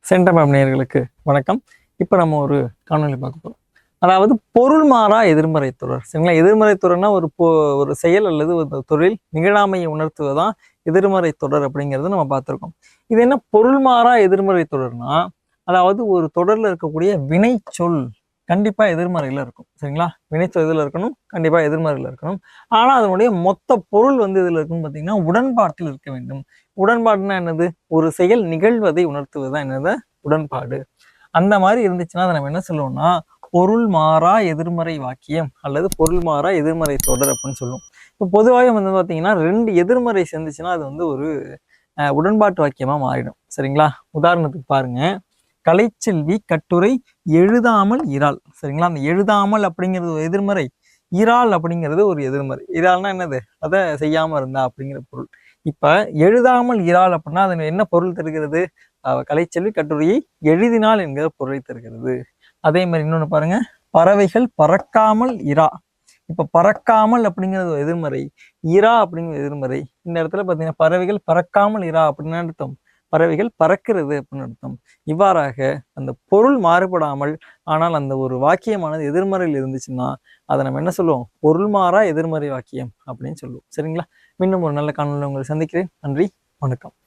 Centre நேயர்களுக்கு வணக்கம். இப்போ நம்ம ஒரு காணொலி பார்க்க போகிறோம். அதாவது பொருள் மாறா எதிர்மறை தொடர். சரிங்களா? எதிர்மறை தொடர்னா ஒரு செயல் அல்லது ஒரு தொழில் நிகழாமையை உணர்த்துவதான் எதிர்மறை தொடர் அப்படிங்கிறது நம்ம பார்த்துருக்கோம். இது என்ன பொருள் மாறா எதிர்மறை தொடர்னா, அதாவது ஒரு தொடர்ல இருக்கக்கூடிய வினை சொல் கண்டிப்பா எதிர்மறையில இருக்கும். சரிங்களா? வினைச்சொல் எதில் இருக்கணும்? கண்டிப்பா எதிர்மறையில இருக்கணும். ஆனா அதனுடைய மொத்த பொருள் எதுல இருக்குன்னு பார்த்தீங்கன்னா உடன்பாட்டில் இருக்க வேண்டும். உடன்பாடுனா என்னது? ஒரு செயல் நிகழ்வதை உணர்த்துவதுதான் என்னது? உடன்பாடு. அந்த மாதிரி இருந்துச்சுன்னா அதை நம்ம என்ன சொல்லுவோம்னா பொருள் மாறா எதிர்மறை வாக்கியம் அல்லது பொருள் மாறா எதிர்மறை தொடர் அப்படின்னு சொல்லுவோம். இப்போ பொதுவாக பார்த்தீங்கன்னா 2 எதிர்மறை சேர்ந்துச்சுன்னா அது ஒரு உடன்பாட்டு வாக்கியமா மாறிடும். சரிங்களா? உதாரணத்துக்கு பாருங்க, கலைச்செல்வி கட்டுரை எழுதாமல் இராள். சரிங்களா? அந்த எழுதாமல் அப்படிங்கிறது ஒரு எதிர்மறை, இராள் அப்படிங்கிறது ஒரு எதிர்மறை. இராள்னா என்னது? அதை செய்யாம இருந்தா அப்படிங்கிற பொருள். இப்ப எழுதாமல் இராள் அப்படின்னா அது என்ன பொருள் தருகிறது? கலைச்செல்வி கட்டுரையை எழுதினால் என்கிற பொருளை தருகிறது. அதே மாதிரி இன்னொன்னு பாருங்க, பறவைகள் பறக்காமல் இரா. இப்ப பறக்காமல் அப்படிங்கிறது ஒரு எதிர்மறை, இரா அப்படிங்கிற எதிர்மறை. இந்த இடத்துல பாத்தீங்கன்னா பறவைகள் பறக்காமல் இரா அப்படின்னு அர்த்தம், பறவைகள் பறக்கிறது அப்படின்னு அர்த்தம். இவ்வாறாக அந்த பொருள் மாறுபடாமல் ஆனால் அந்த ஒரு வாக்கியமானது எதிர்மறையில் இருந்துச்சுன்னா அதை நம்ம என்ன சொல்லுவோம்? பொருள் மாறா எதிர்மறை வாக்கியம் அப்படின்னு சொல்லுவோம். சரிங்களா? மீண்டும் ஒரு நல்ல காணொலியில் உங்களை சந்திக்கிறேன். நன்றி, வணக்கம்.